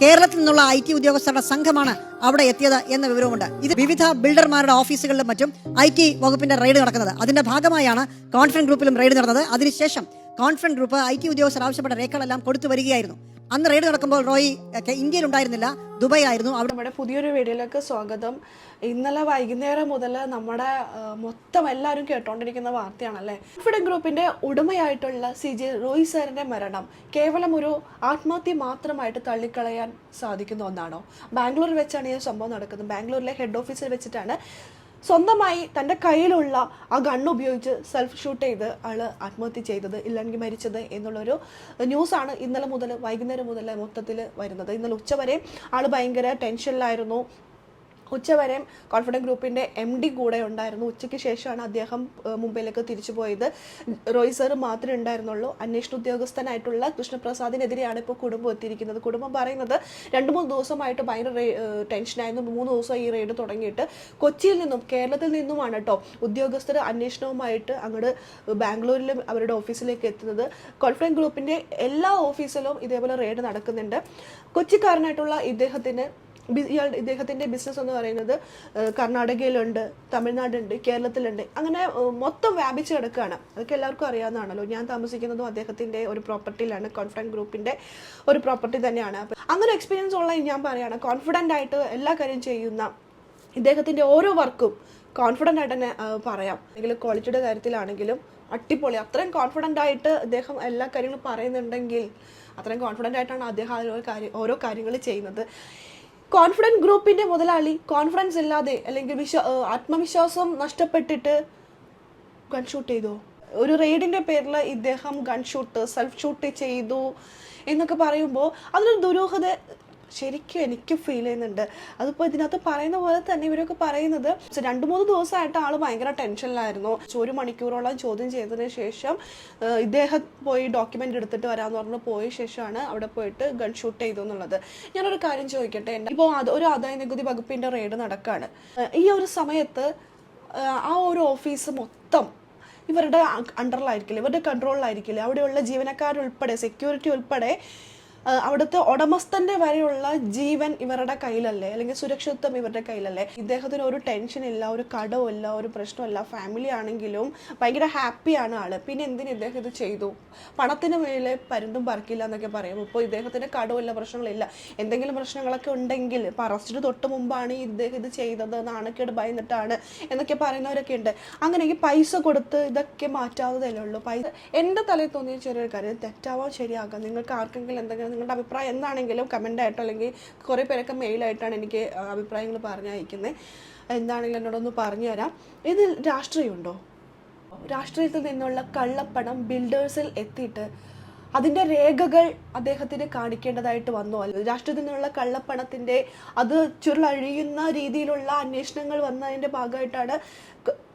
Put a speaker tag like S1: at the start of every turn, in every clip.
S1: കേരളത്തിൽ നിന്നുള്ള IT ഉദ്യോഗസ്ഥരുടെ സംഘമാണ് അവിടെ എത്തിയത് എന്ന വിവരവുമുണ്ട്. ഇത് വിവിധ ബിൽഡർമാരുടെ ഓഫീസുകളിലും മറ്റും IT വകുപ്പിന്റെ റെയ്ഡ് നടക്കുന്നത്. അതിന്റെ ഭാഗമായാണ് കോൺഫിഡന്റ് ഗ്രൂപ്പിലും റെയ്ഡ് നടന്നത്. അതിനുശേഷം കോൺഫിഡന്റ് ഗ്രൂപ്പ് IT ഉദ്യോഗസ്ഥർ ആവശ്യപ്പെട്ട രേഖകളെല്ലാം കൊടുത്തു വരികയായിരുന്നു. അന്ന് റെയ്ഡ് നടക്കുമ്പോൾ റോയി ഇന്ത്യയിൽ ഉണ്ടായിരുന്നില്ല, ദുബായ് ആയിരുന്നു. അവിടെ
S2: നമ്മുടെ പുതിയൊരു വീഡിയോയിലേക്ക് സ്വാഗതം. ഇന്നലെ വൈകുന്നേരം മുതൽ നമ്മുടെ മൊത്തം എല്ലാവരും കേട്ടോണ്ടിരിക്കുന്ന വാർത്തയാണല്ലേ. കോൺഫിഡന്റ് ഗ്രൂപ്പിന്റെ ഉടമയായിട്ടുള്ള CJ റോയ് സാറിന്റെ മരണം കേവലം ഒരു ആത്മഹത്യ മാത്രമായിട്ട് തള്ളിക്കളയാൻ സാധിക്കുന്ന ഒന്നാണോ? ബാംഗ്ലൂരിൽ വെച്ചാണ് ഈ സംഭവം നടക്കുന്നത്. ബാംഗ്ലൂരിലെ ഹെഡ് ഓഫീസിൽ വെച്ചിട്ടാണ് സ്വന്തമായി തൻ്റെ കയ്യിലുള്ള ആ ഗണ്ണ് ഉപയോഗിച്ച് സെൽഫ് ഷൂട്ട് ചെയ്ത് ആള് ആത്മഹത്യ ചെയ്തത്, ഇല്ലെങ്കിൽ മരിച്ചത് എന്നുള്ളൊരു ന്യൂസാണ് ഇന്നലെ മുതൽ വൈകുന്നേരം മുതൽ മൊത്തത്തിൽ വരുന്നത്. ഇന്നലെ ഉച്ചവരെ ആള് ഭയങ്കര ടെൻഷനിലായിരുന്നു. ഉച്ചവരെയും കോൺഫിഡന്റ് ഗ്രൂപ്പിന്റെ MD കൂടെ ഉണ്ടായിരുന്നു. ഉച്ചയ്ക്ക് ശേഷമാണ് അദ്ദേഹം മുംബൈയിലേക്ക് തിരിച്ചു പോയത്. റോയ് സാർ മാത്രമേ ഉണ്ടായിരുന്നുള്ളൂ. അന്വേഷണ ഉദ്യോഗസ്ഥനായിട്ടുള്ള കൃഷ്ണപ്രസാദിനെതിരെയാണ് ഇപ്പോൾ കുടുംബം എത്തിയിരിക്കുന്നത്. കുടുംബം പറയുന്നത് 2-3 ദിവസമായിട്ട് ഭയങ്കര ടെൻഷനായിരുന്നു. 3 ദിവസം ഈ റെയ്ഡ് തുടങ്ങിയിട്ട് കൊച്ചിയിൽ നിന്നും കേരളത്തിൽ നിന്നുമാണ് കേട്ടോ ഉദ്യോഗസ്ഥർ അന്വേഷണവുമായിട്ട് അങ്ങോട്ട് ബാംഗ്ലൂരിലും അവരുടെ ഓഫീസിലേക്ക് എത്തുന്നത്. കോൺഫിഡന്റ് ഗ്രൂപ്പിന്റെ എല്ലാ ഓഫീസിലും ഇതേപോലെ റെയ്ഡ് നടക്കുന്നുണ്ട്. കൊച്ചിക്കാരനായിട്ടുള്ള ഇദ്ദേഹത്തിന്റെ ബിസിനസ് എന്ന് പറയുന്നത് കർണാടകയിലുണ്ട്, തമിഴ്നാടുണ്ട്, കേരളത്തിലുണ്ട്, അങ്ങനെ മൊത്തം വ്യാപിച്ച് കിടക്കുകയാണ്. അതൊക്കെ എല്ലാവർക്കും അറിയാവുന്നതാണല്ലോ. ഞാൻ താമസിക്കുന്നതും അദ്ദേഹത്തിന്റെ ഒരു പ്രോപ്പർട്ടിയിലാണ്, കോൺഫിഡന്റ് ഗ്രൂപ്പിന്റെ ഒരു പ്രോപ്പർട്ടി തന്നെയാണ്. അങ്ങനെ എക്സ്പീരിയൻസ് ഉള്ള ഞാൻ പറയാണ്, കോൺഫിഡന്റ് ആയിട്ട് എല്ലാ കാര്യം ചെയ്യുന്ന ഇദ്ദേഹത്തിന്റെ ഓരോ വർക്കും കോൺഫിഡന്റ് ആയിട്ട് തന്നെ പറയാം. അല്ലെങ്കിൽ ക്വാളിറ്റിയുടെ കാര്യത്തിലാണെങ്കിലും അടിപൊളി. അത്രയും കോൺഫിഡന്റ് ആയിട്ട് അദ്ദേഹം എല്ലാ കാര്യങ്ങളും പറയുന്നുണ്ടെങ്കിൽ അത്രയും കോൺഫിഡന്റ് ആയിട്ടാണ് അദ്ദേഹം ഓരോ കാര്യങ്ങൾ ചെയ്യുന്നത്. കോൺഫിഡന്റ് ഗ്രൂപ്പിന്റെ മുതലാളി കോൺഫിഡൻസ് ഇല്ലാതെ അല്ലെങ്കിൽ ആത്മവിശ്വാസം നഷ്ടപ്പെട്ടിട്ട് ഗൺഷൂട്ട് ചെയ്തു. ഒരു റെയ്ഡിന്റെ പേരിൽ ഇദ്ദേഹം ഗൺഷൂട്ട് സെൽഫ് ഷൂട്ട് ചെയ്തു എന്നൊക്കെ പറയുമ്പോൾ അതിലൊരു ദുരൂഹത ശരിക്കും എനിക്ക് ഫീൽ ചെയ്യുന്നുണ്ട്. അതിപ്പോൾ ഇതിനകത്ത് പറയുന്ന പോലെ തന്നെ ഇവരൊക്കെ പറയുന്നത് 2-3 ദിവസമായിട്ട് ആൾ ഭയങ്കര ടെൻഷനിലായിരുന്നു. 1 മണിക്കൂറോളം ചോദ്യം ചെയ്തതിന് ശേഷം ഇദ്ദേഹം പോയി ഡോക്യുമെന്റ് എടുത്തിട്ട് വരാമെന്ന് പറഞ്ഞ് പോയ ശേഷമാണ് അവിടെ പോയിട്ട് ഗൺ ഷൂട്ട് ചെയ്തു എന്നുള്ളത്. ഞാനൊരു കാര്യം ചോദിക്കട്ടെ, ഇപ്പോൾ ഒരു ആദായ നികുതി വകുപ്പിന്റെ റെയ്ഡ് നടക്കുകയാണ്. ഈ ഒരു സമയത്ത് ആ ഒരു ഓഫീസ് മൊത്തം ഇവരുടെ അണ്ടറിലായിരിക്കില്ല, ഇവരുടെ കൺട്രോളിലായിരിക്കില്ല. അവിടെയുള്ള ജീവനക്കാരുൾപ്പെടെ സെക്യൂരിറ്റി ഉൾപ്പെടെ അവിടുത്തെ ഉടമസ്ഥന്റെ വരെയുള്ള ജീവൻ ഇവരുടെ കയ്യിലല്ലേ, അല്ലെങ്കിൽ സുരക്ഷിതത്വം ഇവരുടെ കയ്യിലല്ലേ. ഇദ്ദേഹത്തിന് ഒരു ടെൻഷൻ ഇല്ല, ഒരു കടമില്ല, ഒരു പ്രശ്നമില്ല. ഫാമിലി ആണെങ്കിലും ഭയങ്കര ഹാപ്പിയാണ് ആള്. പിന്നെ എന്തിന് ഇദ്ദേഹം ഇത് ചെയ്തു? പണത്തിന് മേലെ പരുന്തും പറക്കില്ല എന്നൊക്കെ പറയും. ഇപ്പോൾ ഇദ്ദേഹത്തിന് കടമില്ല, പ്രശ്നങ്ങളില്ല. എന്തെങ്കിലും പ്രശ്നങ്ങളൊക്കെ ഉണ്ടെങ്കിൽ ഇപ്പം അറസ്റ്റിന് തൊട്ട് മുമ്പാണ് ഇദ്ദേഹം ഇത് ചെയ്തത്, നാണക്കേട് ഭയന്നിട്ടാണ് എന്നൊക്കെ പറയുന്നവരൊക്കെ ഉണ്ട്. അങ്ങനെയെങ്കിൽ പൈസ കൊടുത്ത് ഇതൊക്കെ മാറ്റാവുന്നതല്ലേ ഉള്ളൂ. പൈസ എൻ്റെ തലയിൽ തോന്നിയ ചെറിയൊരു കാര്യം, തെറ്റാവാൻ ശരിയാകാം. നിങ്ങൾക്ക് ആർക്കെങ്കിലും എന്തെങ്കിലും നിങ്ങളുടെ അഭിപ്രായം എന്താണെങ്കിലും കമൻ്റായിട്ടോ അല്ലെങ്കിൽ കുറേ പേരൊക്കെ മെയിലായിട്ടാണ് എനിക്ക് അഭിപ്രായങ്ങൾ പറഞ്ഞയക്കുന്നത്. എന്താണെങ്കിലും എന്നോടൊന്ന് പറഞ്ഞു തരാം. ഇതിൽ രാഷ്ട്രീയമുണ്ടോ? രാഷ്ട്രീയത്തിൽ നിന്നുള്ള കള്ളപ്പണം ബിൽഡേഴ്സിൽ എത്തിയിട്ട് അതിൻ്റെ രേഖകൾ അദ്ദേഹത്തിന് കാണിക്കേണ്ടതായിട്ട് വന്നു. രാഷ്ട്രീയത്തിൽ നിന്നുള്ള കള്ളപ്പണത്തിൻ്റെ അത് ചുരുളഴിയുന്ന രീതിയിലുള്ള അന്വേഷണങ്ങൾ വന്നതിൻ്റെ ഭാഗമായിട്ടാണ്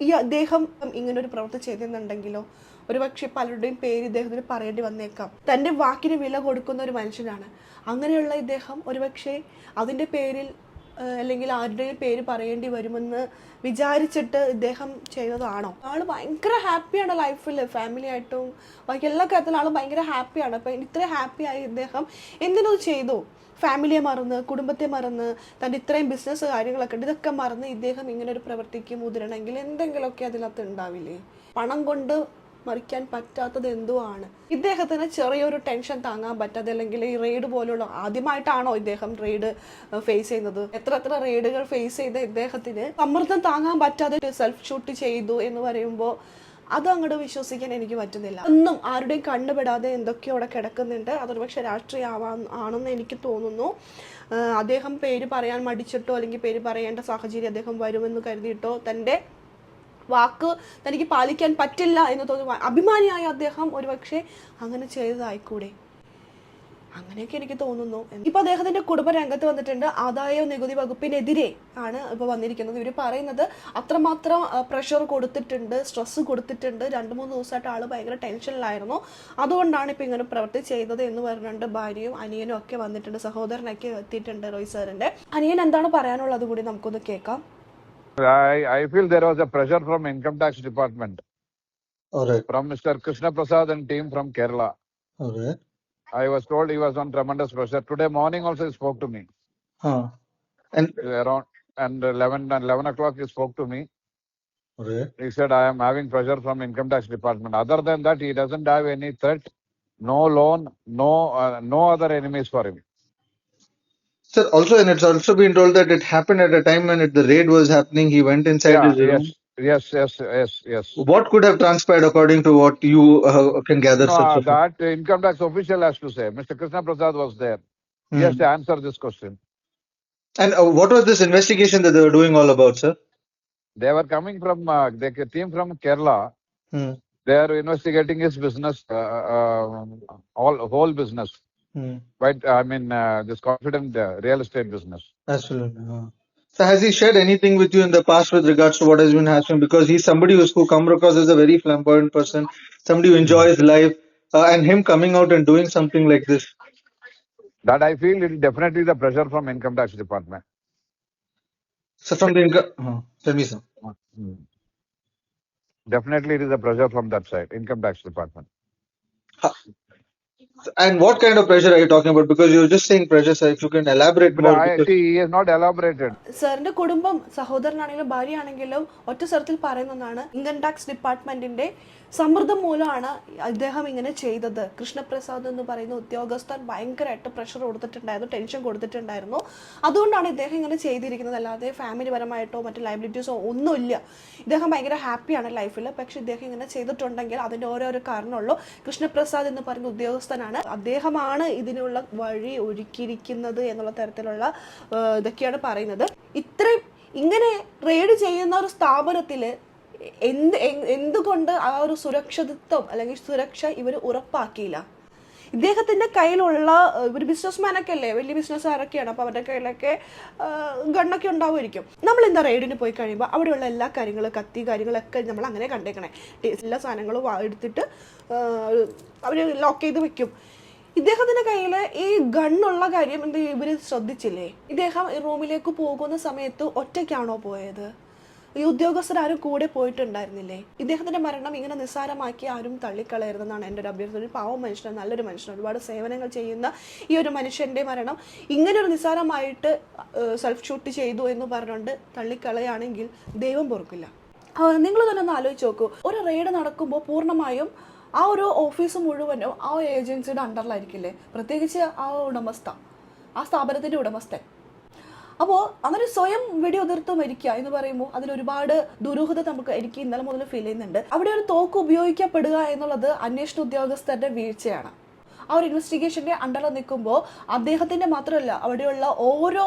S2: ഈ അദ്ദേഹം ഇങ്ങനൊരു പ്രവൃത്തി ചെയ്തെന്നുണ്ടെങ്കിലോ ഒരുപക്ഷെ പലരുടെയും പേര് ഇദ്ദേഹത്തിന് പറയേണ്ടി വന്നേക്കാം. തൻ്റെ വാക്കിന് വില കൊടുക്കുന്ന ഒരു മനുഷ്യനാണ്. അങ്ങനെയുള്ള ഇദ്ദേഹം ഒരുപക്ഷെ അതിൻ്റെ പേരിൽ അല്ലെങ്കിൽ ആരുടെയും പേര് പറയേണ്ടി വരുമെന്ന് വിചാരിച്ചിട്ട് ഇദ്ദേഹം ചെയ്തതാണോ? ആൾ ഭയങ്കര ഹാപ്പിയാണ് ലൈഫിൽ, ഫാമിലി ആയിട്ടും ബാക്കി എല്ലാ കാര്യത്തിലും ആൾ ഭയങ്കര ഹാപ്പിയാണ്. അപ്പം ഇത്രയും ഹാപ്പിയായി ഇദ്ദേഹം എന്തിനത് ചെയ്തു? ഫാമിലിയെ മറന്ന്, കുടുംബത്തെ മറന്ന്, തൻ്റെ ഇത്രയും ബിസിനസ് കാര്യങ്ങളൊക്കെ ഉണ്ട്, ഇതൊക്കെ മറന്ന് ഇദ്ദേഹം ഇങ്ങനെ ഒരു പ്രവൃത്തിക്ക് മുതിരണമെങ്കിൽ എന്തെങ്കിലുമൊക്കെ അതിനകത്ത് ഉണ്ടാവില്ലേ? പണം കൊണ്ട് മറിക്കാൻ പറ്റാത്തത് എന്തോ ആണ്. ഇദ്ദേഹത്തിന് ചെറിയൊരു ടെൻഷൻ താങ്ങാൻ പറ്റാതെ, അല്ലെങ്കിൽ ഈ റെയ്ഡ് പോലുള്ള ആദ്യമായിട്ടാണോ ഇദ്ദേഹം റെയ്ഡ് ഫേസ് ചെയ്യുന്നത്? എത്ര റെയ്ഡുകൾ ഫേസ് ചെയ്ത ഇദ്ദേഹത്തിന് സമ്മർദ്ദം താങ്ങാൻ പറ്റാതെ സെൽഫ് ഷൂട്ട് ചെയ്തു എന്ന് പറയുമ്പോൾ അത് അങ്ങോട്ട് വിശ്വസിക്കാൻ എനിക്ക് പറ്റുന്നില്ല. ഒന്നും ആരുടെയും കണ്ണുപെടാതെ എന്തൊക്കെയോ അവിടെ കിടക്കുന്നുണ്ട്. അതൊരു പക്ഷെ രാഷ്ട്രീയ ആണെന്ന് എനിക്ക് തോന്നുന്നു. അദ്ദേഹം പേര് പറയാൻ മടിച്ചിട്ടോ അല്ലെങ്കിൽ പേര് പറയേണ്ട സാഹചര്യം അദ്ദേഹം വരുമെന്ന് കരുതിയിട്ടോ തൻ്റെ വാക്ക് തനിക്ക് പാലിക്കാൻ പറ്റില്ല എന്ന് തോന്നുന്നു അഭിമാനിയായ അദ്ദേഹം ഒരുപക്ഷെ അങ്ങനെ ചെയ്തതായിക്കൂടെ? അങ്ങനെയൊക്കെ എനിക്ക് തോന്നുന്നു. ഇപ്പൊ അദ്ദേഹത്തിന്റെ കുടുംബ രംഗത്ത് വന്നിട്ടുണ്ട്. ആദായ നികുതി വകുപ്പിനെതിരെ ആണ് ഇപ്പൊ വന്നിരിക്കുന്നത്. ഇവർ പറയുന്നത് അത്രമാത്രം പ്രഷർ കൊടുത്തിട്ടുണ്ട്, സ്ട്രെസ് കൊടുത്തിട്ടുണ്ട്. 2-3 ദിവസമായിട്ട് ആള് ഭയങ്കര ടെൻഷനിലായിരുന്നു. അതുകൊണ്ടാണ് ഇപ്പൊ ഇങ്ങനെ പ്രവൃത്തി ചെയ്തത് എന്ന് പറഞ്ഞിട്ടുണ്ട്. ഭാര്യയും അനിയനും ഒക്കെ വന്നിട്ടുണ്ട്, സഹോദരനൊക്കെ എത്തിയിട്ടുണ്ട് റോയ് സാറിന്റെ. അനിയൻ എന്താണ് പറയാനുള്ളത് കൂടി നമുക്കൊന്ന് കേൾക്കാം.
S3: I feel there was a pressure from Income Tax Department,
S4: All right.
S3: from Mr. Krishna Prasad and team from Kerala.
S4: All right.
S3: I was told he was on tremendous pressure. Today morning also he spoke to me.
S4: And
S3: Around and 11 o'clock he spoke to me.
S4: okay.
S3: He said, I am having pressure from income tax department. Other than that, he doesn't have any threat, no loan, no other enemies for him.
S4: Sir, also, and it's also been told that it happened at a time when the raid was happening. He went inside his room.
S3: Yes.
S4: What could have transpired according to what you can gather, sir?
S3: No,
S4: So far?
S3: that income tax official has to say. Mr. Krishna Prasad was there. He
S4: Hmm.
S3: has to answer this question.
S4: And what was this investigation that they were doing all about, sir?
S3: They were coming from the team from Kerala.
S4: Hmm.
S3: They are investigating his business, whole business.
S4: Hmm.
S3: But I mean, this confident real estate business.
S4: Absolutely. So has he shared anything with you in the past with regards to what has been happening? Because he's somebody who come across as a very flamboyant person, somebody who enjoys life, and him coming out and doing something like this.
S3: That I feel it is definitely the pressure from income tax department.
S4: So from the tell me, sir.
S3: Definitely it is the pressure from that side, income tax department.
S4: And what kind of pressure are you talking about? Because you were just saying pressure, sir. If you can elaborate
S3: But
S4: more.
S3: I
S4: Because...
S3: see he has not elaborated.
S2: സാറിന്റെ കുടുംബം സഹോദരനാണെങ്കിലും ഭാര്യ ആണെങ്കിലും ഒറ്റ സ്വരത്തിൽ പറയുന്നതാണ് income tax ഡിപ്പാർട്ട്മെന്റിന്റെ സമ്മർദ്ദം മൂലമാണ് അദ്ദേഹം ഇങ്ങനെ ചെയ്തത്. കൃഷ്ണപ്രസാദ് എന്ന് പറയുന്ന ഉദ്യോഗസ്ഥൻ ഭയങ്കരമായിട്ട് പ്രഷർ കൊടുത്തിട്ടുണ്ടായിരുന്നു, ടെൻഷൻ കൊടുത്തിട്ടുണ്ടായിരുന്നു. അതുകൊണ്ടാണ് ഇദ്ദേഹം ഇങ്ങനെ ചെയ്തിരിക്കുന്നത്. അല്ലാതെ ഫാമിലി പരമായിട്ടോ മറ്റു ലൈബിലിറ്റീസോ ഒന്നുമില്ല. ഇദ്ദേഹം ഭയങ്കര ഹാപ്പിയാണ് ലൈഫിൽ. പക്ഷെ ഇദ്ദേഹം ഇങ്ങനെ ചെയ്തിട്ടുണ്ടെങ്കിൽ അതിൻ്റെ ഓരോരോ കാരണമുള്ളൂ. കൃഷ്ണപ്രസാദ് എന്ന് പറയുന്ന ഉദ്യോഗസ്ഥനാണ്, അദ്ദേഹമാണ് ഇതിനുള്ള വഴി ഒരുക്കിയിരിക്കുന്നത് എന്നുള്ള തരത്തിലുള്ള ഇതൊക്കെയാണ് പറയുന്നത്. ഇത്രയും ഇങ്ങനെ റെയ്ഡ് ചെയ്യുന്ന ഒരു സ്ഥാപനത്തിൽ എന്തുകൊണ്ട് ആ ഒരു സുരക്ഷിതത്വം അല്ലെങ്കിൽ സുരക്ഷ ഇവർ ഉറപ്പാക്കിയില്ല? ഇദ്ദേഹത്തിന്റെ കയ്യിലുള്ള ഒരു ബിസിനസ്മാനൊക്കെ അല്ലേ, വലിയ ബിസിനസ്സുകാരൊക്കെയാണ്. അപ്പോൾ അവരുടെ കയ്യിലൊക്കെ ഗണ്ണൊക്കെ ഉണ്ടാവുമായിരിക്കും. നമ്മൾ എന്താ റെയ്ഡിന് പോയി കഴിയുമ്പോൾ അവിടെയുള്ള എല്ലാ കാര്യങ്ങളും, കത്തി കാര്യങ്ങളൊക്കെ നമ്മൾ അങ്ങനെ കണ്ടേക്കണേ. എല്ലാ സാധനങ്ങളും എടുത്തിട്ട് അവർ ലോക്ക് ചെയ്ത് വെക്കും. ഇദ്ദേഹത്തിന്റെ കയ്യിൽ ഈ ഗണ്ണുള്ള കാര്യം എന്ത് ഇവർ ശ്രദ്ധിച്ചില്ലേ? ഇദ്ദേഹം റൂമിലേക്ക് പോകുന്ന സമയത്ത് ഒറ്റയ്ക്കാണോ പോയത്? ഈ ഉദ്യോഗസ്ഥരാരും കൂടെ പോയിട്ടുണ്ടായിരുന്നില്ലേ? ഇദ്ദേഹത്തിന്റെ മരണം ഇങ്ങനെ നിസ്സാരമാക്കി ആരും തള്ളിക്കളയരുതെന്നാണ് എൻ്റെ ഒരു അഭ്യർത്ഥന. ഒരു പാവം മനുഷ്യൻ, നല്ലൊരു മനുഷ്യൻ, ഒരുപാട് സേവനങ്ങൾ ചെയ്യുന്ന ഈ ഒരു മനുഷ്യന്റെ മരണം ഇങ്ങനെ ഒരു നിസ്സാരമായിട്ട് സെൽഫ് ഷൂട്ട് ചെയ്തു എന്ന് പറഞ്ഞുകൊണ്ട് തള്ളിക്കളയാണെങ്കിൽ ദൈവം പൊറുക്കില്ല. നിങ്ങൾ തന്നെ ഒന്ന് ആലോചിച്ച് നോക്കൂ. ഒരു റെയ്ഡ് നടക്കുമ്പോൾ പൂർണ്ണമായും ആ ഒരു ഓഫീസ് മുഴുവനും ആ ഏജൻസിയുടെ അണ്ടറിലായിരിക്കില്ലേ, പ്രത്യേകിച്ച് ആ ഉടമസ്ഥ, ആ സ്ഥാപനത്തിന്റെ ഉടമസ്ഥൻ. അപ്പോൾ അങ്ങനെ സ്വയം വെടിയുതിർത്ത് മരിക്കുക എന്ന് പറയുമ്പോൾ അതിലൊരുപാട് ദുരൂഹത നമുക്ക് എനിക്ക് ഇന്നലെ മുതൽ ഫീൽ ചെയ്യുന്നുണ്ട്. അവിടെ ഒരു തോക്ക് ഉപയോഗിക്കപ്പെടുക എന്നുള്ളത് അന്വേഷണ ഉദ്യോഗസ്ഥരുടെ വീഴ്ചയാണ്. ആ ഒരു ഇൻവെസ്റ്റിഗേഷന്റെ അണ്ടറിൽ നിൽക്കുമ്പോൾ അദ്ദേഹത്തിന്റെ മാത്രമല്ല, അവിടെയുള്ള ഓരോ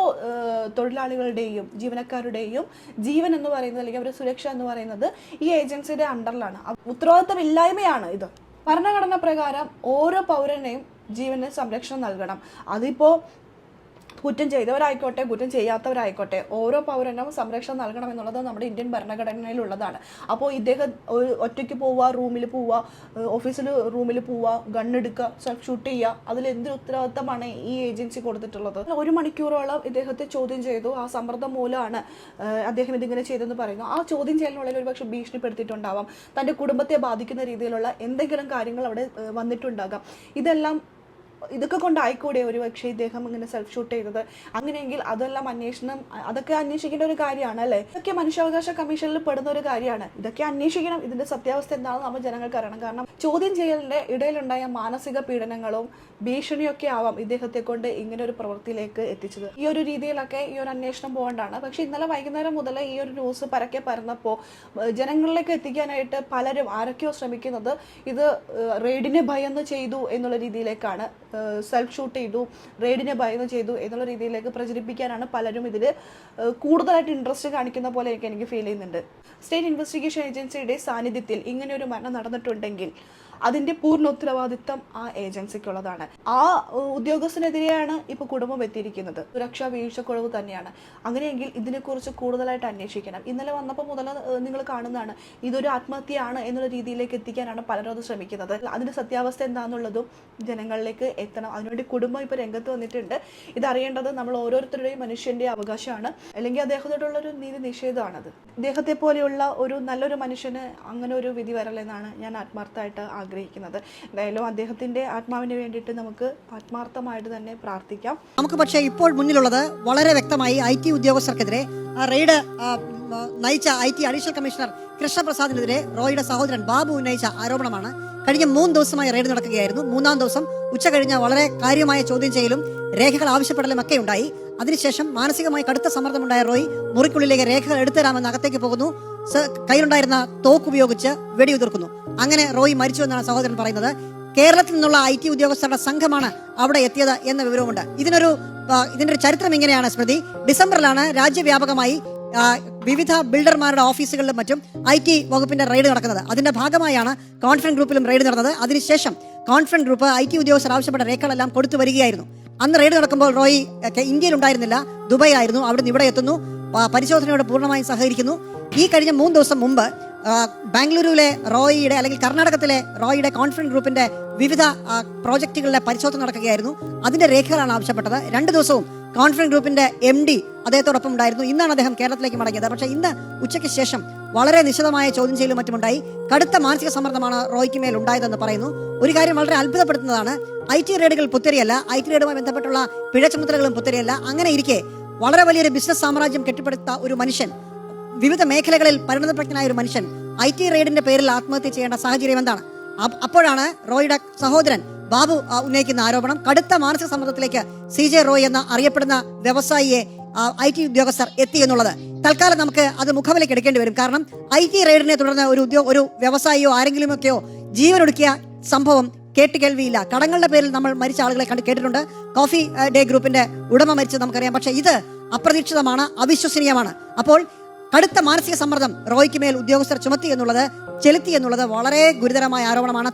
S2: തൊഴിലാളികളുടെയും ജീവനക്കാരുടെയും ജീവൻ എന്ന് പറയുന്നത് അല്ലെങ്കിൽ അവരുടെ സുരക്ഷ എന്ന് പറയുന്നത് ഈ ഏജൻസിയുടെ അണ്ടറിലാണ്. ഉത്തരവാദിത്തമില്ലായ്മയാണ് ഇത്. ഭരണഘടന പ്രകാരം ഓരോ പൗരനെയും ജീവന് സംരക്ഷണം നൽകണം. അതിപ്പോൾ കുറ്റം ചെയ്തവരായിക്കോട്ടെ കുറ്റം ചെയ്യാത്തവരായിക്കോട്ടെ ഓരോ പൗരനും സംരക്ഷണം നൽകണം എന്നുള്ളത് നമ്മുടെ ഇന്ത്യൻ ഭരണഘടനയിലുള്ളതാണ്. അപ്പോൾ ഇദ്ദേഹം ഒറ്റയ്ക്ക് പോവുക, റൂമിൽ പോവുക, ഓഫീസിൽ റൂമിൽ പോവുക, ഗണ്ണെടുക്കുക, സെൽഫ് ഷൂട്ട് ചെയ്യുക, അതിൽ എന്തൊരു ഉത്തരവാദിത്തമാണ് ഈ ഏജൻസി കൊടുത്തിട്ടുള്ളത്? 1 മണിക്കൂറോളം ഇദ്ദേഹത്തെ ചോദ്യം ചെയ്തു. ആ സമ്മർദ്ദം മൂലമാണ് അദ്ദേഹം ഇതിങ്ങനെ ചെയ്തെന്ന് പറയുന്നു. ആ ചോദ്യം ചെയ്യലിനുള്ളിൽ ഒരുപക്ഷെ ഭീഷണിപ്പെടുത്തിയിട്ടുണ്ടാവാം, തൻ്റെ കുടുംബത്തെ ബാധിക്കുന്ന രീതിയിലുള്ള എന്തെങ്കിലും കാര്യങ്ങൾ അവിടെ വന്നിട്ടുണ്ടാകാം. ഇതൊക്കെ കൊണ്ടായിക്കൂടെ ഒരു പക്ഷേ ഇദ്ദേഹം ഇങ്ങനെ സെൽഫ് ഷൂട്ട് ചെയ്തത്? അങ്ങനെയെങ്കിൽ അതെല്ലാം അതൊക്കെ അന്വേഷിക്കേണ്ട ഒരു കാര്യമാണ് അല്ലേ? ഇതൊക്കെ മനുഷ്യാവകാശ കമ്മീഷനിൽ പെടുന്ന ഒരു കാര്യമാണ്. ഇതൊക്കെ അന്വേഷിക്കണം. ഇതിന്റെ സത്യാവസ്ഥ എന്താണെന്ന് നമ്മൾ ജനങ്ങൾക്ക് അറിയണം. കാരണം ചോദ്യം ചെയ്യലിന്റെ ഇടയിലുണ്ടായ മാനസിക പീഡനങ്ങളും ഭീഷണിയൊക്കെ ആവാം ഇദ്ദേഹത്തെ കൊണ്ട് ഇങ്ങനെ ഒരു പ്രവൃത്തിയിലേക്ക് എത്തിച്ചത്. ഈ ഒരു രീതിയിലൊക്കെ ഈ ഒരു അന്വേഷണം പോകേണ്ടതാണ്. പക്ഷെ ഇന്നലെ വൈകുന്നേരം മുതൽ ഈ ഒരു ന്യൂസ് പരക്കെ പരന്നപ്പോൾ ജനങ്ങളിലേക്ക് എത്തിക്കാനായിട്ട് പലരും ആരൊക്കെയോ ശ്രമിക്കുന്നത് ഇത് റെയ്ഡിനെ ഭയന്ന് ചെയ്തു എന്നുള്ള രീതിയിലേക്കാണ്, സെൽഫ് ഷൂട്ട് ചെയ്തു, റെയ്ഡിനെ ഭയന്ന് ചെയ്തു എന്നുള്ള രീതിയിലേക്ക് പ്രചരിപ്പിക്കാനാണ് പലരും ഇതിൽ കൂടുതലായിട്ട് ഇൻട്രസ്റ്റ് കാണിക്കുന്ന പോലെ എനിക്ക് ഫീൽ ചെയ്യുന്നുണ്ട്. സ്റ്റേറ്റ് ഇൻവെസ്റ്റിഗേഷൻ ഏജൻസിയുടെ സാന്നിധ്യത്തിൽ ഇങ്ങനെ ഒരു മരണം നടന്നിട്ടുണ്ടെങ്കിൽ അതിന്റെ പൂർണ്ണ ഉത്തരവാദിത്തം ആ ഏജൻസിക്കുള്ളതാണ്. ആ ഉദ്യോഗസ്ഥനെതിരെയാണ് ഇപ്പൊ കുടുംബം എത്തിയിരിക്കുന്നത്. സുരക്ഷാ വീഴ്ചക്കുറവ് തന്നെയാണ്. അങ്ങനെയെങ്കിൽ ഇതിനെക്കുറിച്ച് കൂടുതലായിട്ട് അന്വേഷിക്കണം. ഇന്നലെ വന്നപ്പോൾ മുതൽ നിങ്ങൾ കാണുന്നതാണ്, ഇതൊരു ആത്മഹത്യയാണ് എന്നുള്ള രീതിയിലേക്ക് എത്തിക്കാനാണ് പലരും അത് ശ്രമിക്കുന്നത്. അതിന്റെ സത്യാവസ്ഥ എന്താണെന്നുള്ളതും ജനങ്ങളിലേക്ക് എത്തണം. അതിനുവേണ്ടി കുടുംബം ഇപ്പൊ രംഗത്ത് വന്നിട്ടുണ്ട്. ഇതറിയേണ്ടത് നമ്മൾ ഓരോരുത്തരുടെയും മനുഷ്യന്റെ അവകാശമാണ്, അല്ലെങ്കിൽ അദ്ദേഹത്തോടുള്ള ഒരു നീതി നിഷേധമാണത്. ഇദ്ദേഹത്തെ പോലെയുള്ള ഒരു നല്ലൊരു മനുഷ്യന് അങ്ങനെ ഒരു വിധി വരലെന്നാണ് ഞാൻ ആത്മാർത്ഥമായിട്ട് ആഗ്രഹിക്കുന്നത്. എന്തായാലും അദ്ദേഹത്തിൻ്റെ ആത്മാവിന് വേണ്ടിയിട്ട് നമുക്ക് ആത്മാർത്ഥമായിട്ട് തന്നെ പ്രാർത്ഥിക്കാം.
S1: നമുക്ക് പക്ഷേ ഇപ്പോൾ മുന്നിലുള്ളത് വളരെ വ്യക്തമായി IT ഉദ്യോഗസ്ഥർക്കെതിരെ റെയ്ഡ് നയിച്ച IT അഡീഷണൽ കമ്മീഷണർ കൃഷ്ണപ്രസാദിനെതിരെ റോയിയുടെ സഹോദരൻ ബാബു ഉന്നയിച്ച ആരോപണമാണ്. കഴിഞ്ഞ 3 ദിവസമായി റെയ്ഡ് നടക്കുകയായിരുന്നു. 3-ാം ദിവസം ഉച്ച കഴിഞ്ഞ വളരെ കാര്യമായ ചോദ്യം ചെയ്യലും രേഖകൾ ആവശ്യപ്പെടലും ഒക്കെ ഉണ്ടായി. അതിനുശേഷം മാനസികമായി കടുത്ത സമ്മർദ്ദമുണ്ടായ റോയ് മുറിക്കുള്ളിലേക്ക് രേഖകൾ എടുത്തുതരാമെന്ന് അകത്തേക്ക് പോകുന്നു. കയ്യിലുണ്ടായിരുന്ന തോക്ക് ഉപയോഗിച്ച് വെടിയുതിർക്കുന്നു. അങ്ങനെ റോയ് മരിച്ചു എന്നാണ് സഹോദരൻ പറയുന്നത്. കേരളത്തിൽ നിന്നുള്ള IT ഉദ്യോഗസ്ഥരുടെ സംഘമാണ് അവിടെ എത്തിയത് എന്ന വിവരവുമുണ്ട്. ഇതിന്റെ ഒരു ചരിത്രം ഇങ്ങനെയാണ് സ്മൃതി. ഡിസംബറിലാണ് രാജ്യവ്യാപകമായി വിവിധ ബിൽഡർമാരുടെ ഓഫീസുകളിലും മറ്റും IT വകുപ്പിന്റെ റെയ്ഡ് നടക്കുന്നത്. അതിന്റെ ഭാഗമായാണ് കോൺഫറൻസ് ഗ്രൂപ്പിലും റെയ്ഡ് നടന്നത്. അതിനുശേഷം കോൺഫറൻസ് ഗ്രൂപ്പ് IT ഉദ്യോഗസ്ഥർ ആവശ്യപ്പെട്ട രേഖകളെല്ലാം കൊടുത്തു വരികയായിരുന്നു. അന്ന് റെയ്ഡ് നടക്കുമ്പോൾ റോയ് ഇന്ത്യയിൽ ഉണ്ടായിരുന്നില്ല, ദുബായിലായിരുന്നു. അവിടുന്ന് ഇവിടെ എത്തുന്നു, പരിശോധനയോട് പൂർണ്ണമായും സഹകരിക്കുന്നു. ഈ കഴിഞ്ഞ 3 ദിവസം മുമ്പ് ബാംഗ്ലൂരുവിലെ റോയിയുടെ അല്ലെങ്കിൽ കർണാടകത്തിലെ റോയിയുടെ കോൺഫറൻസ് ഗ്രൂപ്പിന്റെ വിവിധ പ്രോജക്റ്റുകളുടെ പരിശോധന നടക്കുകയായിരുന്നു. അതിന്റെ രേഖകളാണ് ആവശ്യപ്പെട്ടത്. 2 ദിവസവും കോൺഫറൻസ് ഗ്രൂപ്പിന്റെ MD അദ്ദേഹത്തോടൊപ്പം ഉണ്ടായിരുന്നു. ഇന്നാണ് അദ്ദേഹം കേരളത്തിലേക്ക് മടങ്ങിയത്. പക്ഷേ ഇന്ന് ഉച്ചയ്ക്ക് ശേഷം വളരെ നിശിതമായ ചോദ്യം ചെയ്യലും മറ്റുമുണ്ടായി. കടുത്ത മാനസിക സമ്മർദ്ദമാണ് റോയ്ക്ക് മേൽ ഉണ്ടായതെന്ന് പറയുന്നു. ഒരു കാര്യം വളരെ അത്ഭുതപ്പെടുത്തുന്നതാണ്, IT റെയ്ഡുകൾ പുത്തരിയല്ല, IT റെയ്ഡുമായി ബന്ധപ്പെട്ടുള്ള പിഴ ചുമത്തലുകളും പുത്തരിയല്ല. അങ്ങനെ ഇരിക്കെ വളരെ വലിയൊരു ബിസിനസ് സാമ്രാജ്യം കെട്ടിപ്പടുത്ത ഒരു മനുഷ്യൻ, വിവിധ മേഖലകളിൽ പരിണതപ്രജ്ഞനായ ഒരു മനുഷ്യൻ IT റെയ്ഡിന്റെ പേരിൽ ആത്മഹത്യ ചെയ്യേണ്ട സാഹചര്യം എന്താണ്? അപ്പോഴാണ് റോയിയുടെ സഹോദരൻ ബാബു ഉന്നയിക്കുന്ന ആരോപണം. കടുത്ത മാനസിക സമ്മർദ്ദത്തിലേക്ക് CJ റോയ് എന്ന അറിയപ്പെടുന്ന വ്യവസായിയെ IT ഉദ്യോഗസ്ഥർ എത്തി എന്നുള്ളത് തൽക്കാലം നമുക്ക് അത് മുഖവിലേക്ക് എടുക്കേണ്ടി വരും. കാരണം IT റെയ്ഡിനെ തുടർന്ന് ഒരു വ്യവസായിയോ ആരെങ്കിലുമൊക്കെയോ ജീവനൊടുക്കിയ സംഭവം കേട്ടുകേൾവിയില്ല. കടങ്ങളുടെ പേരിൽ നമ്മൾ മരിച്ച ആളുകളെ കേട്ടിട്ടുണ്ട്. കോഫി ഡേ ഗ്രൂപ്പിന്റെ ഉടമ മരിച്ചത് നമുക്കറിയാം. പക്ഷേ ഇത് അപ്രതീക്ഷിതമാണ്, അവിശ്വസനീയമാണ്. അപ്പോൾ കടുത്ത മാനസിക സമ്മർദ്ദം റോയ്ക്ക് മേൽ ഉദ്യോഗസ്ഥർ ചെലുത്തി എന്നുള്ളത് വളരെ ഗുരുതരമായ ആരോപണമാണ്.